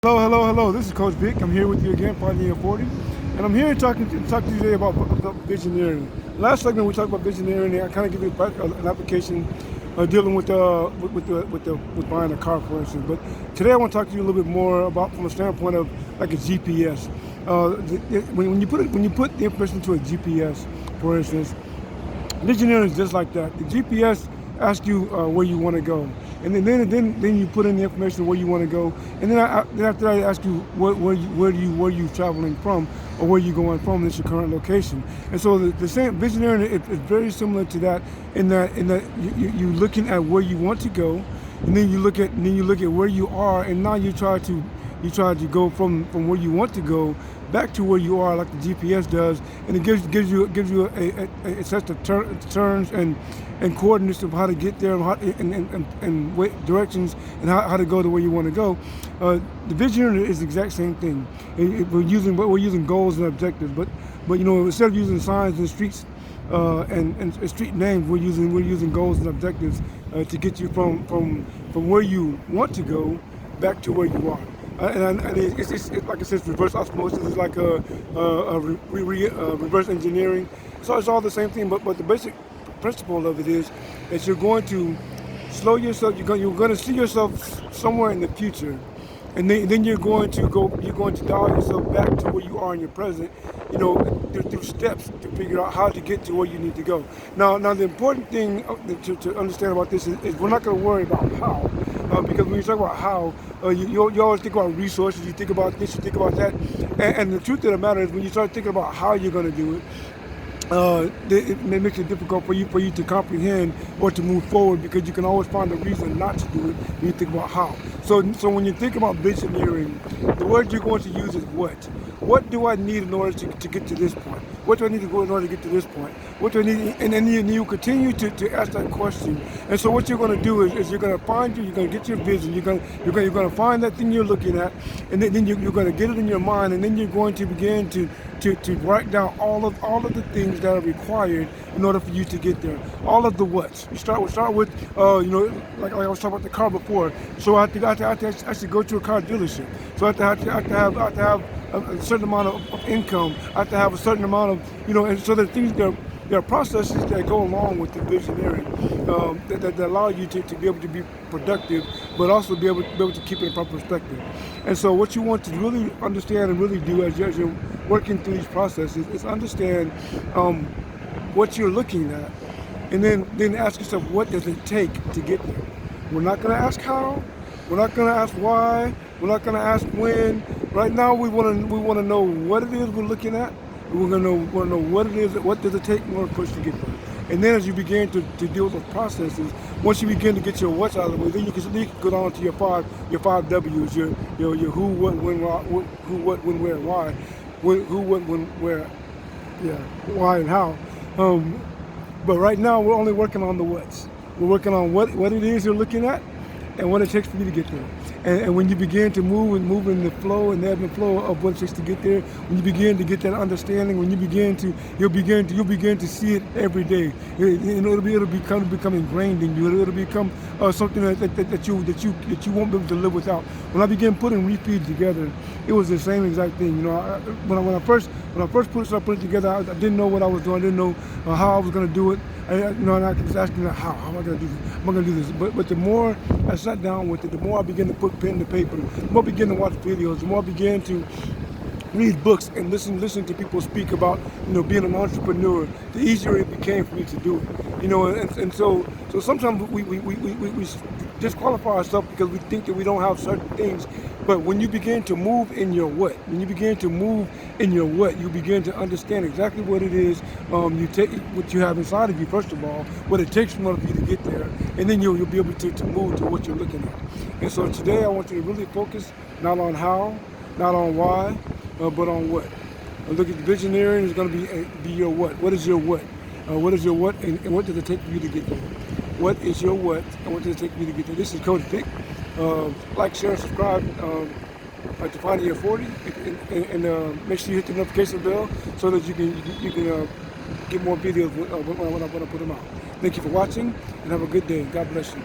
Hello. This is Coach Vic. I'm here with you again, Finding 40, and I'm here to talk to you today about visioneering. Last segment we talked about visioneering, and I kind of give you an application dealing with buying a car, for instance. But today I want to talk to you a little bit more about from a standpoint of like a GPS. When you put the information into a GPS, for instance, visioneering is just like that. The GPS asks you where you want to go, and then you put in the information where you want to go, and then after that I ask you where you traveling from, or where you going from. This your current location. And so the same visioneering is very similar to that in that you looking at where you want to go, and then you look at where you are, and now you try to go from where you want to go back to where you are, like the GPS does, and it gives you a set of turns and coordinates of how to get there, and directions, and how to go to where you want to go. The vision is the exact same thing. We're using goals and objectives, but instead of using signs and streets and street names, we're using goals and objectives to get you from where you want to go back to where you are. And it's like I said, it's reverse osmosis. It's like reverse engineering. So it's all the same thing, but the basic principle of it is that you're going to slow yourself. You're going to see yourself somewhere in the future, and then you're going to dial yourself back to where you are in your present. Through steps to figure out how to get to where you need to go. Now the important thing to understand about this is we're not going to worry about how. Because when you talk about how, you always think about resources, you think about this, you think about that, and the truth of the matter is when you start thinking about how you're going to do it, it makes it difficult for you to comprehend or to move forward, because you can always find a reason not to do it when you think about how. So when you think about visioneering, the word you're going to use is what. What do I need in order to get to this point? What do I need to go in order to get to this point? What do I need? And then you continue to ask that question. And so what you're going to do is you're going to you're going to get your vision. You're going to find that thing you're looking at, and then you're going to get it in your mind, and then you're going to begin to write down all of the things that are required in order for you to get there. All of the what's. We start with like I was talking about the car before. So I have to actually go to a car dealership. So I have to have a certain amount of income. I have to have a certain amount of and so there are processes that go along with the visioneering that allow you to be able to be productive, but also be able to keep it in proper perspective. And so what you want to really understand and really do as you're working through these processes is understand what you're looking at, and then ask yourself, what does it take to get there? We're not going to ask how. We're not going to ask why. We're not going to ask when. Right now, we want to know what it is we're looking at. We're going to know what it is. What does it take in order for us to get there? And then as you begin to deal with those processes, once you begin to get your what's out of the way, then you can go down to your five W's, your who, what, when, where, why, who, what, when, where, why and how. But right now we're only working on the what's. We're working on what it is you're looking at, and what it takes for you to get there. And when you begin to move in the flow and the ebb and flow of what it takes to get there, when you begin to get that understanding, when you'll begin to see it every day. It'll become ingrained in you. It'll become something that you won't be able to live without. When I began putting REFEEDIBS together, it was the same exact thing. When I first put it together, I didn't know what I was doing. I didn't know how I was going to do it. And I was asking, how am I going to do this? Am I going to do this? But the more I sat down with it, the more I began to put pen to paper, the more I began to watch videos, the more I began to read books and listen to people speak about being an entrepreneur, the easier it became for me to do it. And so sometimes we disqualify ourselves because we think that we don't have certain things. But when you begin to move in your what, you begin to understand exactly what it is. You take what you have inside of you, first of all, what it takes in order for you to get there, and then you'll be able to move to what you're looking at. And so today I want you to really focus not on how, not on why, but on what. Look at the visioneering is going to be your what. What is your what? What is your what, and what does it take for you to get there? What is your what, and what does it take for you to get there? This is Coach Vic. Like, share, and subscribe to Finding 40, and make sure you hit the notification bell so that you can get more videos when I put them out. Thank you for watching, and have a good day. God bless you.